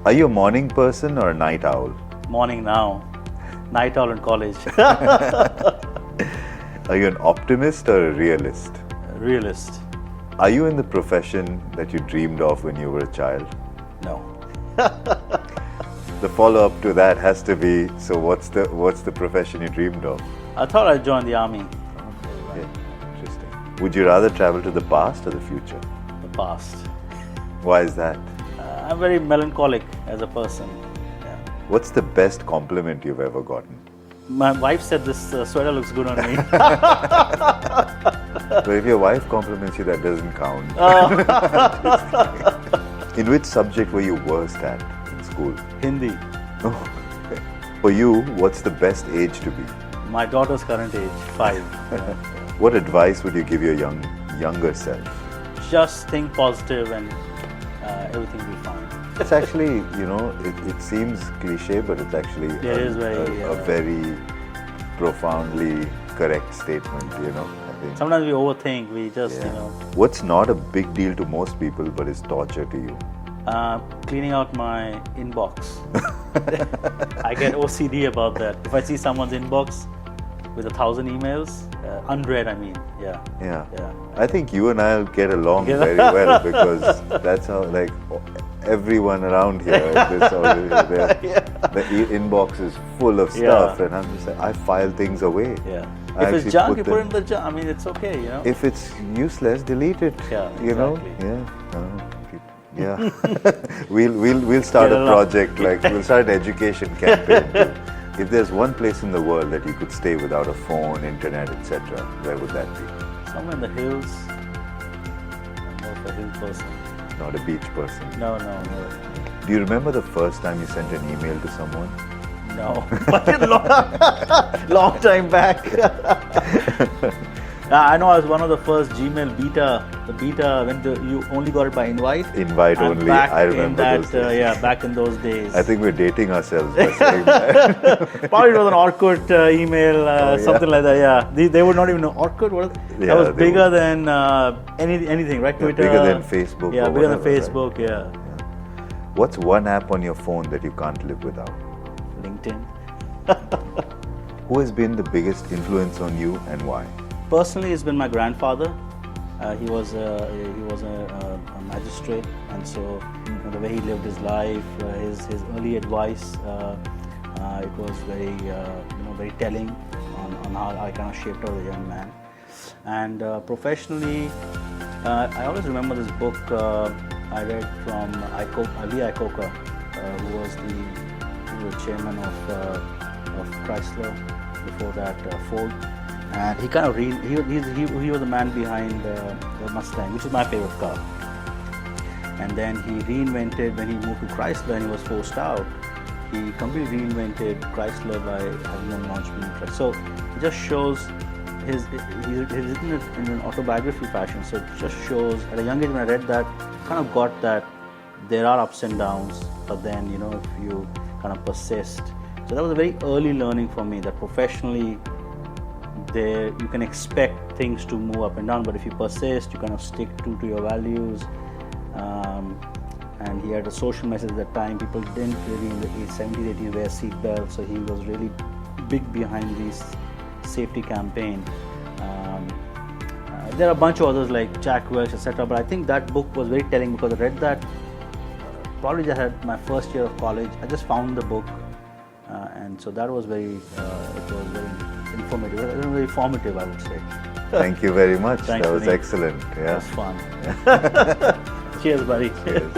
Are you a morning person or a night owl? Morning now. Night owl in college. Are you an optimist or a realist? Realist. Are you in the profession that you dreamed of when you were a child? No. The follow-up to that has to be, so what's the profession you dreamed of? I thought I'd join the army. Okay, interesting. Would you rather travel to the past or the future? The past. Why is that? I'm very melancholic as a person. Yeah. What's the best compliment you've ever gotten? My wife said this sweater looks good on me. But if your wife compliments you, that doesn't count. In which subject were you worst at in school? Hindi. Oh, okay. For you, what's the best age to be? My daughter's current age, 5. What advice would you give your younger self? Just think positive and everything will be fine. It's actually, it seems cliche, but it's actually It is a very profoundly correct statement, I think. Sometimes we overthink, we just, What's not a big deal to most people, but is torture to you? Cleaning out my inbox. I get OCD about that. If I see someone's inbox with 1,000 emails, unread, Yeah. I think you and I'll get along very well because that's how, everyone around here, the inbox is full of stuff, and I'm just like, I file things away. Yeah. If it's junk, you put it in the junk. It's okay, If it's useless, delete it. Yeah, exactly. Yeah. We'll start a project, we'll start an education campaign. If there's one place in the world that you could stay without a phone, internet, etc., where would that be? Somewhere in the hills. I'm more of a hill person. Not a beach person. No. Do you remember the first time you sent an email to someone? No. Long time back. I know I was one of the first Gmail beta. The beta when you only got it by invite. Invite only. I remember those days. Back in those days. I think we're dating ourselves by saying that. Probably it was an Orkut email, something like that. Yeah, they would not even know Orkut. That was bigger than anything, right? Twitter. Bigger than Facebook. Yeah, bigger than Facebook. Right? Yeah. What's one app on your phone that you can't live without? LinkedIn. Who has been the biggest influence on you and why? Personally, it's been my grandfather. He was a magistrate, and so the way he lived his life, his early advice, it was very telling on how I kind of shaped out a young man. And professionally, I always remember this book I read from Ali Ikoka, who was the chairman of Chrysler, before that Ford. And he kind of he was the man behind the Mustang, which is my favorite car. And then he reinvented, when he moved to Chrysler and he was forced out, he completely reinvented Chrysler by having them launch new trucks. So it just shows he's written it in an autobiography fashion. So it just shows, at a young age when I read that, kind of got that there are ups and downs, but then if you kind of persist. So that was a very early learning for me, that professionally, you can expect things to move up and down, but if you persist, you kind of stick to your values. And he had a social message at that time. People didn't really in the 70s, 80s wear seatbelts, so he was really big behind this safety campaign. There are a bunch of others like Jack Welch, etc. But I think that book was very telling because I read that probably just at my first year of college. I just found the book, and so that was very informative, very formative, I would say. Thank you very much. Thanks, that was excellent. Yeah. That was fun. Cheers, buddy. Cheers.